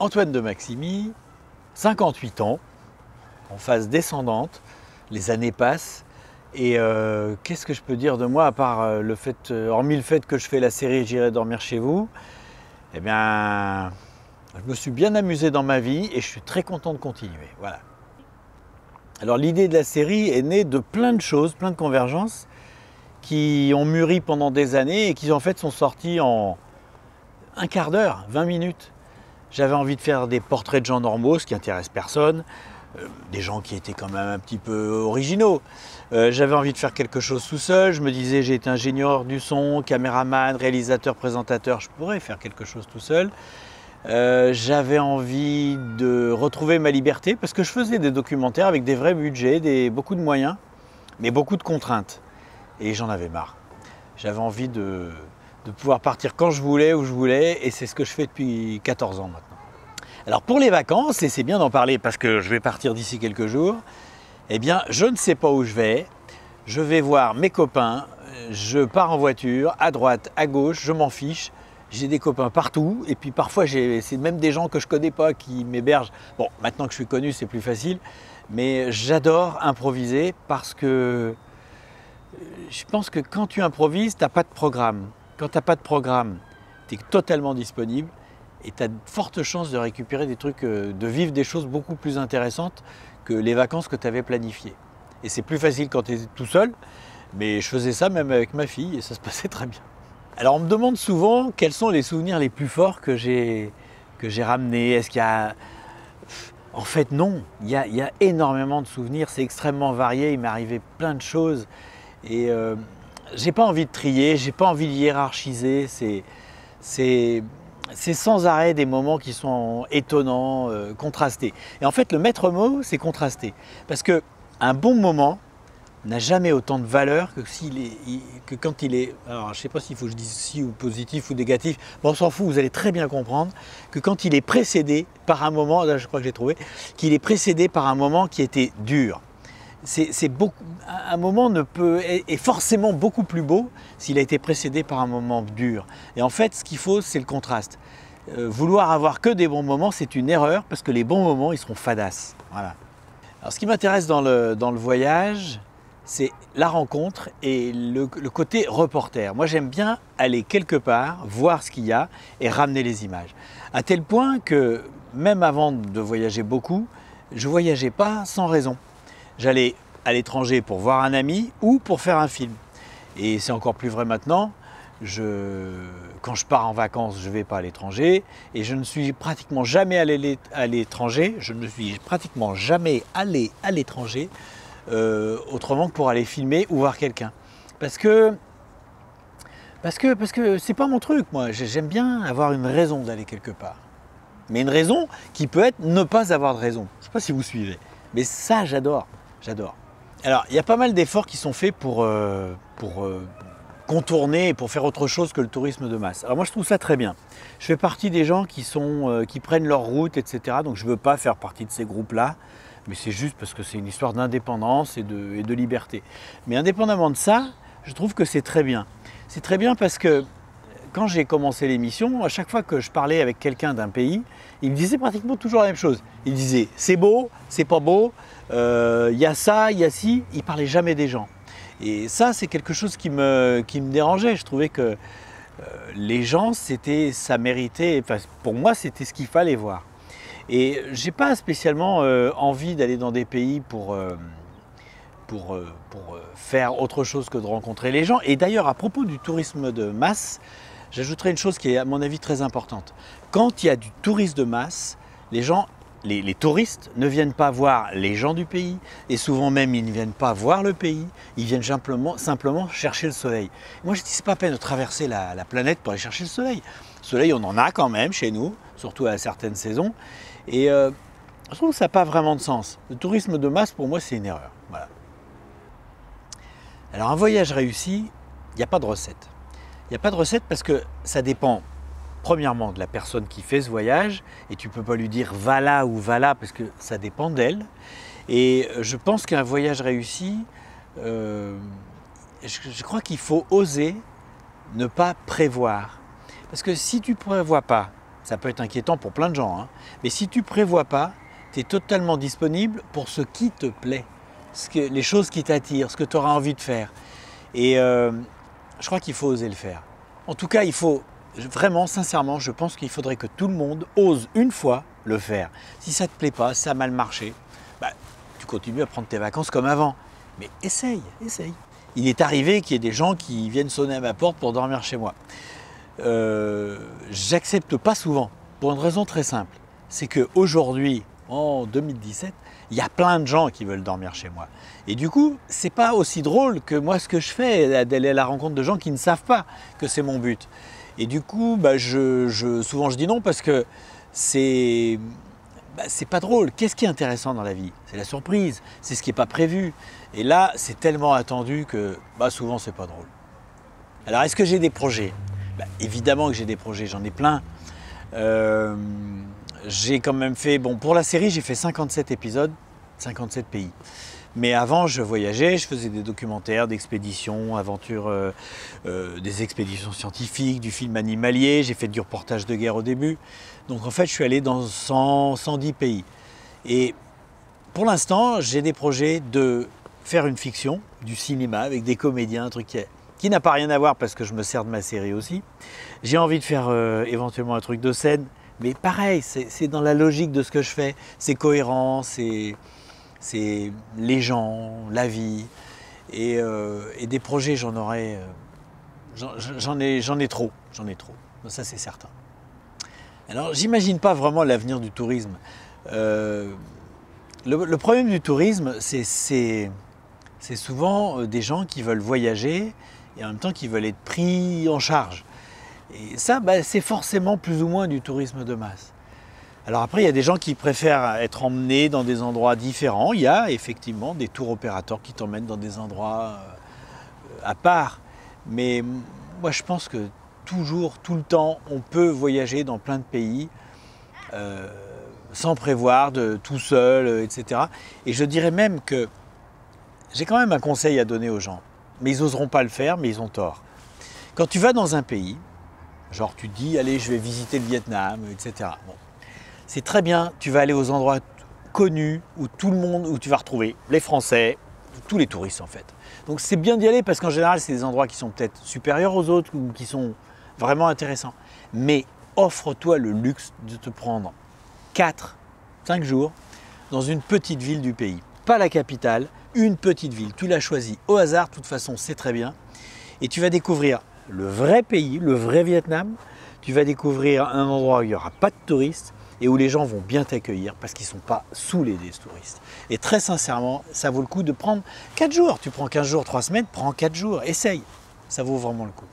Antoine de Maximi, 58 ans, en phase descendante, les années passent. Et qu'est-ce que je peux dire de moi, à part hormis le fait que je fais la série J'irai dormir chez vous, eh bien, je me suis bien amusé dans ma vie et je suis très content de continuer. Voilà. Alors l'idée de la série est née de plein de choses, plein de convergences qui ont mûri pendant des années et qui en fait sont sorties en un quart d'heure, 20 minutes. J'avais envie de faire des portraits de gens normaux, ce qui intéresse personne, des gens qui étaient quand même un petit peu originaux. J'avais envie de faire quelque chose tout seul, je me disais j'ai été ingénieur du son, caméraman, réalisateur, présentateur, je pourrais faire quelque chose tout seul. J'avais envie de retrouver ma liberté parce que je faisais des documentaires avec des vrais budgets, beaucoup de moyens, mais beaucoup de contraintes. Et j'en avais marre. J'avais envie de pouvoir partir quand je voulais, où je voulais, et c'est ce que je fais depuis 14 ans maintenant. Alors pour les vacances, et c'est bien d'en parler parce que je vais partir d'ici quelques jours, eh bien je ne sais pas où je vais voir mes copains, je pars en voiture, à droite, à gauche, je m'en fiche, j'ai des copains partout, et puis parfois c'est même des gens que je ne connais pas qui m'hébergent. Bon, maintenant que je suis connu, c'est plus facile, mais j'adore improviser parce que je pense que quand tu improvises, tu n'as pas de programme. Quand tu n'as pas de programme, tu es totalement disponible et tu as de fortes chances de récupérer des trucs, de vivre des choses beaucoup plus intéressantes que les vacances que tu avais planifiées. Et c'est plus facile quand tu es tout seul, mais je faisais ça même avec ma fille et ça se passait très bien. Alors on me demande souvent quels sont les souvenirs les plus forts que j'ai ramenés. Est-ce qu'il y a... En fait non, il y a énormément de souvenirs, c'est extrêmement varié, il m'est arrivé plein de choses. Et j'ai pas envie de trier, j'ai pas envie de hiérarchiser, c'est sans arrêt des moments qui sont étonnants, contrastés. Et en fait, le maître mot, c'est contrasté. Parce qu'un bon moment n'a jamais autant de valeur que quand il est... Alors, je sais pas s'il faut que je dise si ou positif ou négatif, mais on s'en fout, vous allez très bien comprendre que quand il est précédé par un moment, là je crois que j'ai trouvé, qu'il est précédé par un moment qui était dur. Un moment est forcément beaucoup plus beau s'il a été précédé par un moment dur. Et en fait, ce qu'il faut, c'est le contraste. Vouloir avoir que des bons moments, c'est une erreur parce que les bons moments, ils seront fadasses. Voilà. Alors, ce qui m'intéresse dans le voyage, c'est la rencontre et le côté reporter. Moi, j'aime bien aller quelque part, voir ce qu'il y a et ramener les images. À tel point que, même avant de voyager beaucoup, je ne voyageais pas sans raison. J'allais à l'étranger pour voir un ami ou pour faire un film. Et c'est encore plus vrai maintenant. Quand je pars en vacances, je ne vais pas à l'étranger. Et je ne suis pratiquement jamais allé à l'étranger. Je ne suis pratiquement jamais allé à l'étranger autrement que pour aller filmer ou voir quelqu'un. Parce que c'est pas mon truc, moi. J'aime bien avoir une raison d'aller quelque part. Mais une raison qui peut être ne pas avoir de raison. Je ne sais pas si vous suivez. Mais ça, j'adore. J'adore. Alors, il y a pas mal d'efforts qui sont faits pour contourner et pour faire autre chose que le tourisme de masse. Alors moi, je trouve ça très bien. Je fais partie des gens qui prennent leur route, etc. Donc je ne veux pas faire partie de ces groupes-là, mais c'est juste parce que c'est une histoire d'indépendance et de liberté. Mais indépendamment de ça, je trouve que c'est très bien. C'est très bien parce que quand j'ai commencé l'émission, à chaque fois que je parlais avec quelqu'un d'un pays, il me disait pratiquement toujours la même chose. Il disait c'est beau, c'est pas beau, y a ça, il y a ci, il parlait jamais des gens. Et ça, c'est quelque chose qui me dérangeait. Je trouvais que les gens, ça méritait, enfin, pour moi, c'était ce qu'il fallait voir. Et j'ai pas spécialement envie d'aller dans des pays pour faire autre chose que de rencontrer les gens. Et d'ailleurs, à propos du tourisme de masse, j'ajouterai une chose qui est à mon avis très importante. Quand il y a du tourisme de masse, les touristes ne viennent pas voir les gens du pays et souvent même ils ne viennent pas voir le pays, ils viennent simplement chercher le soleil. Moi je dis c'est pas la peine de traverser la planète pour aller chercher le soleil. Le soleil on en a quand même chez nous, surtout à certaines saisons. Et je trouve que ça n'a pas vraiment de sens. Le tourisme de masse pour moi c'est une erreur. Voilà. Alors un voyage réussi, il n'y a pas de recette. Il n'y a pas de recette parce que ça dépend premièrement de la personne qui fait ce voyage et tu ne peux pas lui dire va là ou va là parce que ça dépend d'elle. Et je pense qu'un voyage réussi, je crois qu'il faut oser ne pas prévoir. Parce que si tu ne prévois pas, Ça peut être inquiétant pour plein de gens, hein. Mais si tu prévois pas, tu es totalement disponible pour ce qui te plaît, les choses qui t'attirent, ce que tu auras envie de faire. Et je crois qu'il faut oser le faire. En tout cas, il faut vraiment, sincèrement, je pense qu'il faudrait que tout le monde ose une fois le faire. Si ça ne te plaît pas, si ça a mal marché, bah, tu continues à prendre tes vacances comme avant. Mais essaye, essaye. Il est arrivé qu'il y ait des gens qui viennent sonner à ma porte pour dormir chez moi. J'accepte pas souvent, pour une raison très simple. C'est qu'aujourd'hui, en 2017, il y a plein de gens qui veulent dormir chez moi. Et du coup, c'est pas aussi drôle que moi ce que je fais, d'aller à la rencontre de gens qui ne savent pas que c'est mon but. Et du coup, bah, souvent je dis non parce que c'est pas drôle. Qu'est-ce qui est intéressant dans la vie? C'est la surprise, c'est ce qui n'est pas prévu. Et là, c'est tellement attendu que souvent c'est pas drôle. Alors, est-ce que j'ai des projets? Évidemment que j'ai des projets, j'en ai plein. J'ai quand même fait, pour la série, j'ai fait 57 épisodes, 57 pays. Mais avant, je voyageais, je faisais des documentaires, d'expéditions, aventures, des expéditions scientifiques, du film animalier, j'ai fait du reportage de guerre au début. Donc en fait, je suis allé dans 110 pays. Et pour l'instant, j'ai des projets de faire une fiction, du cinéma, avec des comédiens, un truc qui n'a pas rien à voir parce que je me sers de ma série aussi. J'ai envie de faire éventuellement un truc de scène, mais pareil, c'est dans la logique de ce que je fais, c'est cohérent, c'est les gens, la vie, et des projets, j'en ai trop, ça c'est certain. Alors j'imagine pas vraiment l'avenir du tourisme. Le problème du tourisme, c'est souvent des gens qui veulent voyager et en même temps qui veulent être pris en charge. Et ça, c'est forcément plus ou moins du tourisme de masse. Alors après, il y a des gens qui préfèrent être emmenés dans des endroits différents. Il y a effectivement des tours opérateurs qui t'emmènent dans des endroits à part. Mais moi, je pense que toujours, tout le temps, on peut voyager dans plein de pays sans prévoir, tout seul, etc. Et je dirais même que j'ai quand même un conseil à donner aux gens. Mais ils n'oseront pas le faire, mais ils ont tort. Quand tu vas dans un pays, genre tu te dis, allez, je vais visiter le Vietnam, etc. Bon. C'est très bien, tu vas aller aux endroits connus où tout le monde, où tu vas retrouver les Français, tous les touristes en fait. Donc c'est bien d'y aller parce qu'en général, c'est des endroits qui sont peut-être supérieurs aux autres ou qui sont vraiment intéressants. Mais offre-toi le luxe de te prendre 4-5 jours dans une petite ville du pays. Pas la capitale, une petite ville. Tu l'as choisie au hasard, de toute façon, c'est très bien. Et tu vas découvrir le vrai pays, le vrai Vietnam. Tu vas découvrir un endroit où il n'y aura pas de touristes et où les gens vont bien t'accueillir parce qu'ils ne sont pas saoulés des touristes. Et très sincèrement, ça vaut le coup de prendre 4 jours. Tu prends 15 jours, 3 semaines, prends 4 jours, essaye. Ça vaut vraiment le coup.